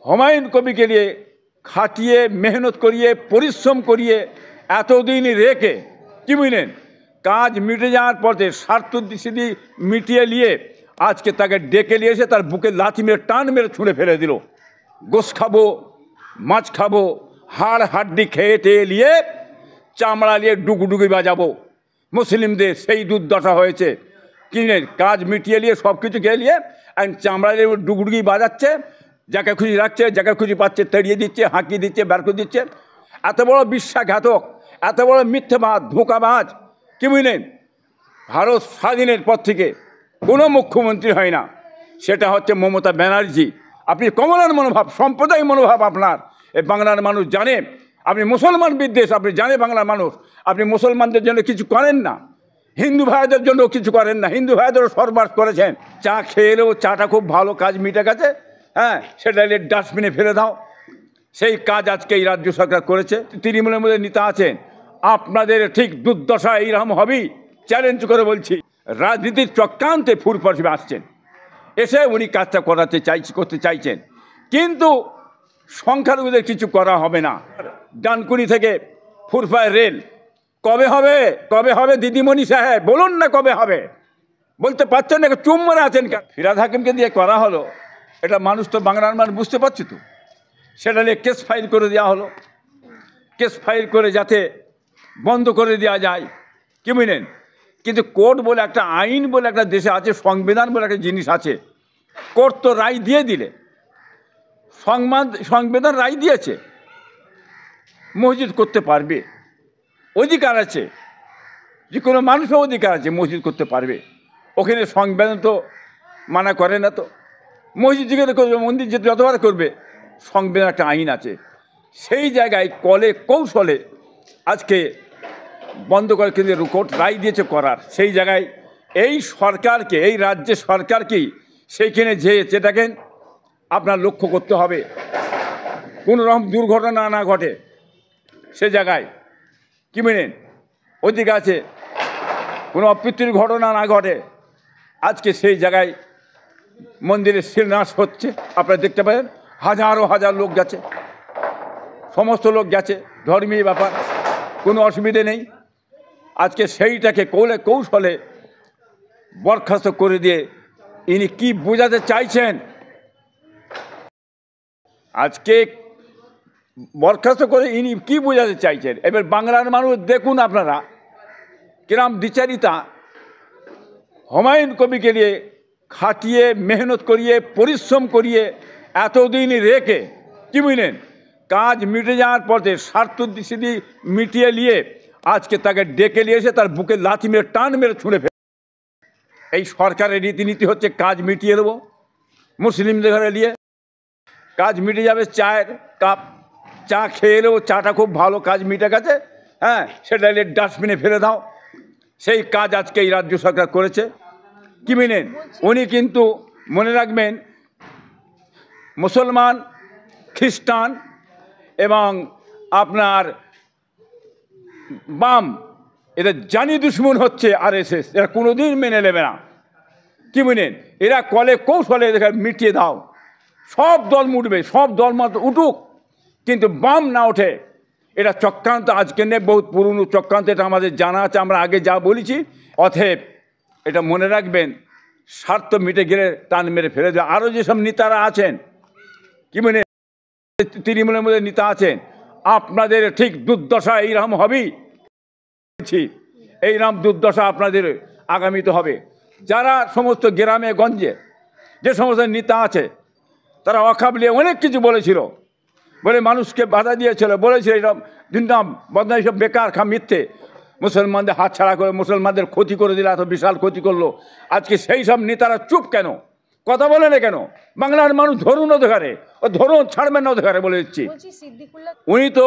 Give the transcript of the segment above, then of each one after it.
হুমায়ুন কবিরকে নিয়ে খাটিয়ে মেহনত করিয়ে পরিশ্রম করিয়ে এতদিন রেখে কি বুঝলেন কাজ মিটে যাওয়ার পথে স্বার্থ সিদ্ধি মিটিয়ে নিয়ে আজকে তাকে ডেকে নিয়ে এসে তার বুকে লাথি মেরে টান মেরে ছুঁড়ে ফেলে দিল। গোশ খাবো, মাছ খাবো, হাড় হাড্ডি খেয়ে টেয়ে নিয়ে চামড়া নিয়ে ডুগডুগি বাজাবো। মুসলিমদের সেই দুর্দশা হয়েছে। কিনে কাজ মিটিয়ে নিয়ে সব কিছু খেয়ে নিয়ে চামড়া নিয়ে ডুগডুগি বাজাচ্ছে, যাকে খুশি রাখছে, যাকে খুশি পাচ্ছে তাড়িয়ে দিচ্ছে, হাঁকি দিচ্ছে, বের করে দিচ্ছে। এত বড় বিশ্বাসঘাতক, এত বড় মিথ্যাবাদ, ধোঁকাবাজ কি বুঝলেন। ভারত স্বাধীনের পর থেকে কোনো মুখ্যমন্ত্রী হয় না, সেটা হচ্ছে মমতা ব্যানার্জি। আপনি কমলার মনোভাব, সম্প্রদায় মনোভাব আপনার। এই বাংলার মানুষ জানে আপনি মুসলমান বিদ্বেষ, আপনি জানে বাংলার মানুষ আপনি মুসলমানদের জন্য কিছু করেন না, হিন্দু ভাইদের জন্য কিছু করেন না। হিন্দু ভাইদেরও সর্বনাশ করেছেন। চা খেয়ে এলেও চাটা খুব ভালো, কাজ মিটে গেছে, হ্যাঁ, সেটা ডাস্টবিনে ফেলে দাও। সেই কাজ আজকে এই রাজ্য সরকার করেছে। তৃণমূলের মধ্যে নেতা আছেন, আপনাদের ঠিক দুর্দশা এইরকম হবেই, চ্যালেঞ্জ করে বলছি। রাজনীতির চক্রান্তে ফুরফুর হিসেবে আসছেন, এসে উনি কাজটা করতে চাইছেন, কিন্তু সংখ্যালঘুদের কিছু করা হবে না। ডানকুনি থেকে ফুরফায় রেল কবে হবে? কবে হবে দিদিমণি সাহেব, বলুন না কবে হবে? বলতে পারছেন না, চুপ মারে আছেন। ফিরহাদ হাকিমকে দিয়ে করা হলো, এটা মানুষ তো বাংলার মানুষ বুঝতে পারছি তো। সেটা নিয়ে কেস ফাইল করে দেওয়া হলো। কেস ফাইল করে যাতে বন্ধ করে দেওয়া যায়, কি বুঝলেন। কিন্তু কোর্ট বলে একটা আইন বলে একটা দেশে আছে, সংবিধান বলে একটা জিনিস আছে। কোর্ট তো রায় দিয়ে দিলে, সংবিধান রায় দিয়েছে, মসজিদ করতে পারবে, অধিকার আছে, যে কোনো মানুষের অধিকার আছে মসজিদ করতে পারবে। ওখানে সংবিধান তো মানা করে না, তো মসজিদ যেখানে করবে, মন্দির যেতে যতবার করবে, সংবিধান একটা আইন আছে। সেই জায়গায় কলে কৌশলে আজকে বন্ধ করে কিন্তু কোর্ট রায় দিয়েছে করার। সেই জায়গায় এই সরকারকে, এই রাজ্যের সরকারকেই সেইখানে যেয়ে দেখেন আপনার লক্ষ্য করতে হবে কোনো রকম দুর্ঘটনা না ঘটে। সে জায়গায় কি মেনেন অধিকার আছে, কোনো অপ্রীতির ঘটনা না ঘটে। আজকে সেই জায়গায় মন্দিরের শিলান্যাস হচ্ছে, আপনারা দেখতে পাবেন হাজারো হাজার লোক গেছে, সমস্ত লোক গেছে, ধর্মীয় ব্যাপার, কোনো অসুবিধে নেই। আজকে সেইটাকে কৌশলে বরখাস্ত করে দিয়ে ইনি কি বোঝাতে চাইছেন? আজকে বরখাস্ত করে ইনি কি বোঝাতে চাইছেন? এবার বাংলার মানুষ দেখুন আপনারা কিরম দ্বিচারিতা। হুমায়ুন কবিরকে নিয়ে খাটিয়ে মেহনত করিয়ে পরিশ্রম করিয়ে এতদিন রেখে কি বুঝলেন কাজ মিটে যাওয়ার পথে স্বার্থ সিদ্ধি মিটিয়ে নিয়ে আজকে তাকে ডেকে নিয়ে এসে তার বুকে লাথি মেরে টান মেরে ছুঁড়ে ফেলে। এই সরকারের রীতিনীতি হচ্ছে কাজ মিটিয়ে দেবো, মুসলিমদের ঘরে নিয়ে কাজ মিটে যাবে। চায়ের কাপ চা খেয়ে এলেও চাটা খুব ভালো, কাজ মিটে গেছে, হ্যাঁ, সেটা ডাস্টবিনে ফেলে দাও। সেই কাজ আজকে এই রাজ্য সরকার করেছে। কি মেনেন উনি কিন্তু মনে রাখবেন, মুসলমান, খ্রিস্টান এবং আপনার বাম, এরা জানি দুশ্মন হচ্ছে আরএসএস, এরা কোনোদিন মেনে নেবে না। কি বুঝলেন, এরা কলে কৌশলে মিটিয়ে দাও। সব দল উঠবে, সব দল মত উঠুক, কিন্তু বাম না ওঠে। এটা চক্রান্ত, আজকে নেই, বহুত পুরনো চক্রান্ত, এটা আমাদের জানা আছে, আমরা আগে যা বলেছি। অতএব এটা মনে রাখবেন, স্বার্থ মিটে গেলে টান মেরে ফেলে দেবে। আরও যেসব নেতারা আছেন, কি মানে তৃণমূলের মধ্যে নেতা আছেন, আপনাদের ঠিক দুর্দশা এইরকম হবেই। এইরকম দুর্দশা আপনাদের আগামীতে হবে। যারা সমস্ত গ্রামে গঞ্জে যে সমস্ত নেতা আছে, তারা অখাবলিয়ে অনেক কিছু বলেছিল, বলে মানুষকে বাধা দিয়েছিল, বলেছিল এরকম দুর্নাম বদনাম, সব বেকার মিথ্যে, মুসলমানদের হাত ছাড়া করে মুসলমানদের ক্ষতি করে দিলে, এত বিশাল ক্ষতি করলো। আজকে সেই সব নেতারা চুপ কেন, কথা বলে না কেন? বাংলার মানুষ ধরুন অধিকারে, ও ধরুন, ছাড়বেন না অধিকারে বলে দিচ্ছি। উনি তো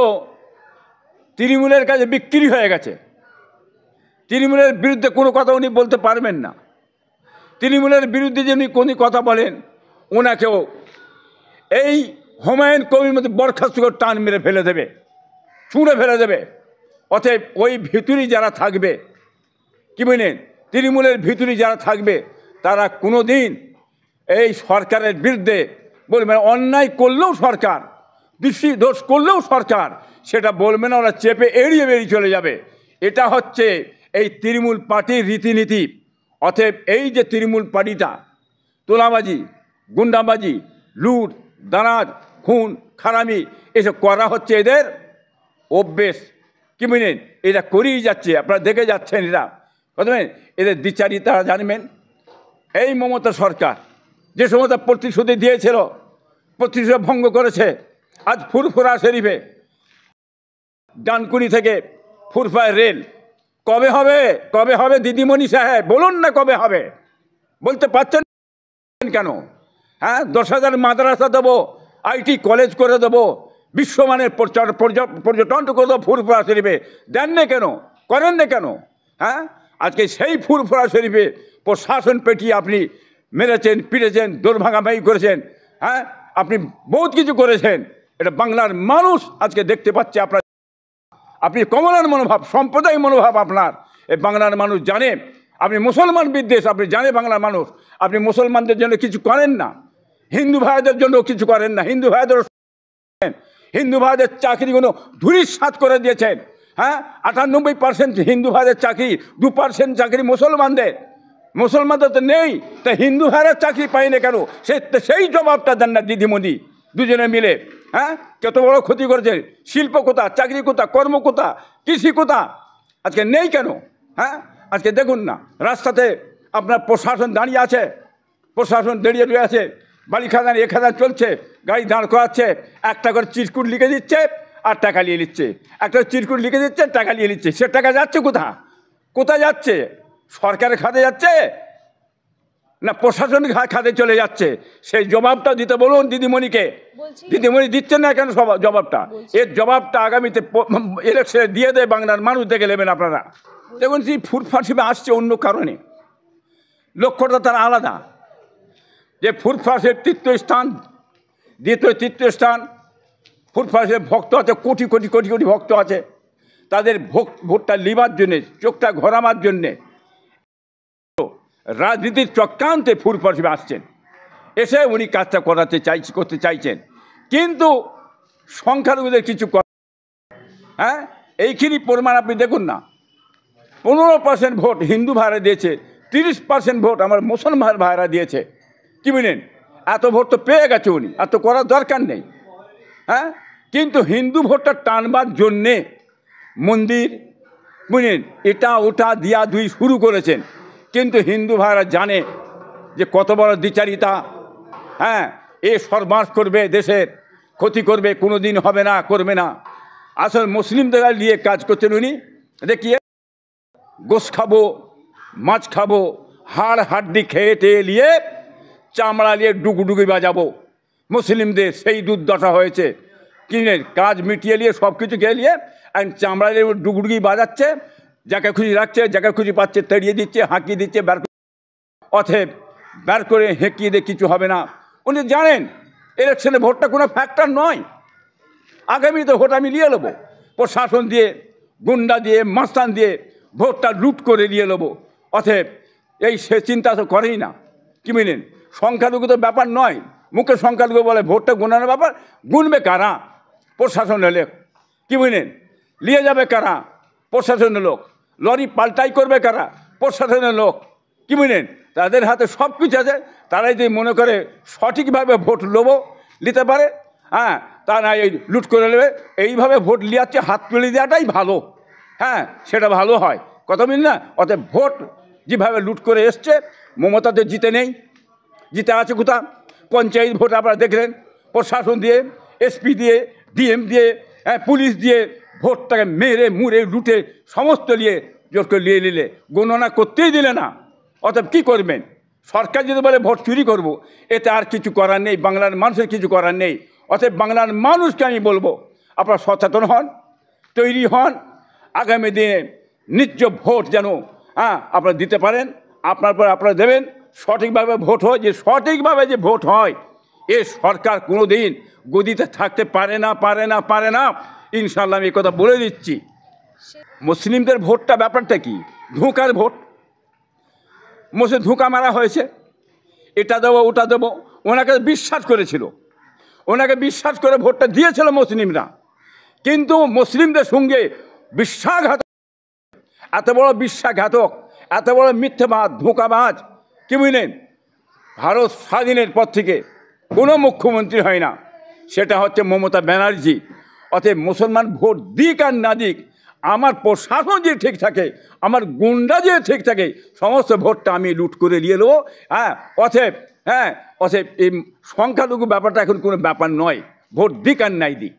তৃণমূলের কাছে বিক্রি হয়ে গেছে, তৃণমূলের বিরুদ্ধে কোনো কথা উনি বলতে পারবেন না। তৃণমূলের বিরুদ্ধে যে উনি কোন কথা বলেন, ওনাকেও এই হুমায়ুন কবির মধ্যে বরখাস্ত করে টান মেরে ফেলে দেবে, ছুঁড়ে ফেলে দেবে। অতএব ওই ভিতরি যারা থাকবে, কি বুঝলেন, তৃণমূলের ভিতরি যারা থাকবে, তারা কোনো দিন এই সরকারের বিরুদ্ধে বলবেন অন্যায় করলেও সরকার, দোষ করলেও সরকার, সেটা বলবে না, ওরা চেপে এড়িয়ে বেরিয়ে চলে যাবে। এটা হচ্ছে এই তৃণমূল পার্টির রীতিনীতি। অতএব এই যে তৃণমূল পার্টিটা তোলাবাজি, গুন্ডাবাজি, লুট, দানাজ, খুন, খারামি এসব করা হচ্ছে এদের অভ্যেস। কি বুঝলেন? এটা করেই যাচ্ছে, আপনারা দেখে যাচ্ছেন। এরা বুঝলেন, এদের দ্বিচারী তারা জানবেন। এই মমতা সরকার যে সমস্ত প্রতিশ্রুতি দিয়েছিল, প্রতিশ্রুতি ভঙ্গ করেছে। আজ ফুরফুরা শরীফে ডানকুনি থেকে ফুরফুরায় রেল কবে হবে? কবে হবে দিদিমণি সাহেব? বলুন না কবে হবে। বলতে পারছেন কেন? হ্যাঁ, 10,000 মাদ্রাসা দেবো, আইটি কলেজ করে দেবো, বিশ্বমানের পর্যটন করে দেবো ফুরফুরা শরীফে। দেন না কেন? করেন না কেন? হ্যাঁ, আজকে সেই ফুরফুরা শরীফে প্রশাসন পেটিয়ে আপনি মেরেছেন, পিটেছেন, দুর্ভাগাভাগি করেছেন। হ্যাঁ, আপনি বহুত কিছু করেছেন। এটা বাংলার মানুষ আজকে দেখতে পাচ্ছে। আপনি কমলার মনোভাব, সম্প্রদায় মনোভাব আপনার। এই বাংলার মানুষ জানে আপনি মুসলমান বিদ্বেষ, আপনি জানে বাংলার মানুষ। আপনি মুসলমানদের জন্য কিছু করেন না, হিন্দু ভাইদের জন্য কিছু করেন না। হিন্দু ভাইদের চাকরিগুলো ধূলিসাৎ করে দিয়েছেন। হ্যাঁ, 98% হিন্দু ভাইদের চাকরি, 2% চাকরি মুসলমানদের তো নেই। তা হিন্দু ভাইয়ের চাকরি পাই না কেন? সেই জবাবটা দেন না দিদিমণি দুজনে মিলে। হ্যাঁ, কত বড় ক্ষতি করেছে। শিল্প কোথা, চাকরি কোথা, কর্ম কোথা, কৃষি কোথা, আজকে নেই কেন? হ্যাঁ, আজকে দেখুন না রাস্তাতে আপনার প্রশাসন দাঁড়িয়ে আছে, প্রশাসন দাঁড়িয়ে রয়ে আছে, বাড়ি খাদান 1,000 চলছে, গাড়ি দাঁড় করাচ্ছে, একটা করে চিরকুট লিখে দিচ্ছে আর টাকা নিয়ে নিচ্ছে, একটা চিরকুট লিখে দিচ্ছে, টাকা নিয়ে নিচ্ছে। সে টাকা যাচ্ছে কোথায় যাচ্ছে? সরকারের খাতে যাচ্ছে না প্রশাসনিক খাতে চলে যাচ্ছে? সেই জবাবটা দিতে বলুন দিদিমণিকে। দিদিমণি দিচ্ছেন না কেন জবাবটা? এর জবাবটা আগামীতে ইলেকশনে দিয়ে দেয় বাংলার মানুষ, দেখে নেবেন আপনারা। দেখুন, সেই ফুরফুরা শরীফে আসছে অন্য কারণে, লক্ষ্যটা তার আলাদা। যে ফুরফুরা শরীফ তীর্থস্থান, দ্বিতীয় তীর্থস্থান। ফুরফুরা শরীফ ভক্ত আছে, কোটি কোটি কোটি কোটি ভক্ত আছে। তাদের ভোটটা লিবার জন্যে, চোখটা ঘোরাবার জন্যে রাজনীতির চক্রান্তে ফুরফুরা শরীফে আসছেন। এসে উনি কাজটা করতে চাইছেন, কিন্তু সংখ্যালঘুদের কিছু হ্যাঁ, এইখানেই প্রমাণ। আপনি দেখুন না, 15% ভোট হিন্দু ভাইরা দিয়েছে, 30% ভোট আমার মুসলমান ভাইরা দিয়েছে। কি বুঝলেন? এত ভোট তো পেয়ে গেছে উনি, এত করার দরকার নেই। হ্যাঁ, কিন্তু হিন্দু ভোটটা টানবার জন্যে মন্দির বুঝলেন এটা ওটা দিয়া দুই শুরু করেছেন। কিন্তু হিন্দু ভাইরা জানে যে কত বড় দ্বিচারিতা। হ্যাঁ, এ সর্বনাশ করবে, দেশের ক্ষতি করবে, কোনো দিন হবে না, করবে না। আসলে মুসলিমদের নিয়ে কাজ করছেন উনি। দেখিয়ে গোশ খাবো, মাছ খাবো, হাড্ডি খেয়ে নিয়ে চামড়া নিয়ে ডুগুডুগি বাজাবো। মুসলিমদের সেই দুর্দশা হয়েছে। কিনে কাজ মিটিয়ে নিয়ে সব কিছু খেয়ে নিয়ে চামড়া নিয়ে ডুগুডুগি বাজাচ্ছে, যাকে খুশি রাখছে, যাকে খুশি পাচ্ছে তেড়িয়ে দিচ্ছে, হাঁকিয়ে দিচ্ছে, অতএব বের করে হেঁকিয়ে দিয়ে কিছু হবে না। উনি জানেন ইলেকশনে ভোটটা কোনো ফ্যাক্টর নয়। আগামীতে ভোট আমি নিয়ে নেবো, প্রশাসন দিয়ে, গুন্ডা দিয়ে, মাস্তান দিয়ে ভোটটা লুট করে নিয়ে নেবো। অতএব সে চিন্তা তো করেই না। কি বুঝলেন? সংখ্যালঘু তো ব্যাপার নয়, মুখে সংখ্যালঘু বলে, ভোটটা গুনানোর ব্যাপার। গুনবে কারা? প্রশাসনের লোক। কি বুঝলেন? নিয়ে যাবে কারা? প্রশাসনের লোক। লরি পাল্টাই করবে কারা? প্রশাসনের লোক। কি বুঝলেন? তাদের হাতে সব কিছু আছে। তারাই যদি মনে করে সঠিকভাবে ভোট নিতে পারে, হ্যাঁ, তারা এই লুট করে নেবে। এইভাবে ভোট লিয়াচ্ছে, হাত তুলে দেওয়াটাই ভালো। হ্যাঁ, সেটা ভালো হয়, কথা বলি না? অতএব ভোট যেভাবে লুট করে এসছে, মমতাতে জিতে নেই, জিতে আছে কোথা? পঞ্চায়েত ভোট আপনারা দেখলেন, প্রশাসন দিয়ে, এসপি দিয়ে, ডিএম দিয়ে, পুলিশ দিয়ে ভোটটাকে মেরে মুড়ে লুটে সমস্ত নিয়ে জোর করে নিলে, গণনা করতেই দিলে না। অতএব কী করবেন? সরকার যদি বলে ভোট চুরি করব, এতে আর কিছু করার নেই, বাংলার মানুষের কিছু করার নেই। অতএব বাংলার মানুষকে আমি বলবো, আপনারা সচেতন হন, তৈরি হন, আগামী দিনে নিজ ভোট যেন আপনারা দিতে পারেন। আপনার পর আপনারা দেবেন, সঠিকভাবে ভোট হয়। যে সঠিকভাবে যে ভোট হয়, এ সরকার কোনো দিন গদিতে থাকতে পারে না। ইনশাল্লাহ আমি এই কথা বলে দিচ্ছি। মুসলিমদের ভোটটা ব্যাপারটা কি? ধোঁকার ভোট। ধোঁকা মারা হয়েছে, এটা দেবো ওটা দেবো, ওনাকে বিশ্বাস করেছিল। ওনাকে বিশ্বাস করে ভোটটা দিয়েছিল মুসলিমরা, কিন্তু মুসলিমদের সঙ্গে বিশ্বাসঘাতক, এত বড় বিশ্বাসঘাতক, এত বড় মিথ্যাবাদ, ধোঁকাবাজ, কি বুঝলেন? ভারত স্বাধীনের পর থেকে কোনো মুখ্যমন্ত্রী হয় না, সেটা হচ্ছে মমতা ব্যানার্জি। অতএব মুসলমান ভোট দিক আর না দিক, আমার প্রশাসন যে ঠিক থাকে, আমার গুন্ডা যে ঠিক থাকে, সমস্ত ভোটটা আমি লুট করে নিয়ে নেবো। অতএব অতএব এই সংখ্যালঘু ব্যাপারটা এখন কোনো ব্যাপার নয়, ভোট দিক আর নাই দিক।